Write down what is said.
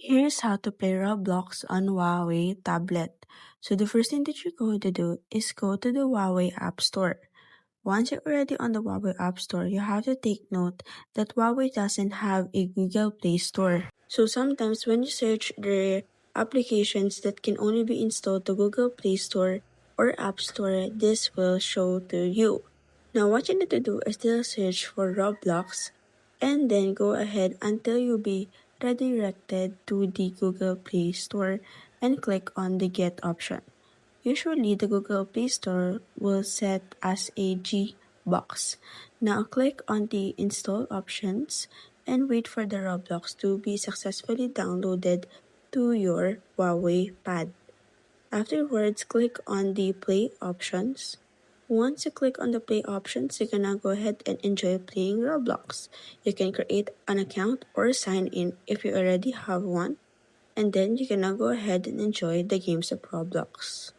Here's how to play Roblox on Huawei tablet. So the first thing that you're going to do is go to the Huawei App Store. Once you're already on the Huawei App Store, you have to take note that Huawei doesn't have a Google Play Store. So sometimes when you search the applications that can only be installed to Google Play Store or App Store, this will show to you. Now what you need to do is still search for Roblox and then go ahead until you be redirected to the Google Play Store and click on the Get option. Usually, the Google Play Store will set as a G box. Now, click on the Install options and wait for the Roblox to be successfully downloaded to your Huawei pad. Afterwards, click on the Play options. Once you click on the Play options, you can now go ahead and enjoy playing Roblox. You can create an account or sign in if you already have one, and then you can now go ahead and enjoy the games of Roblox.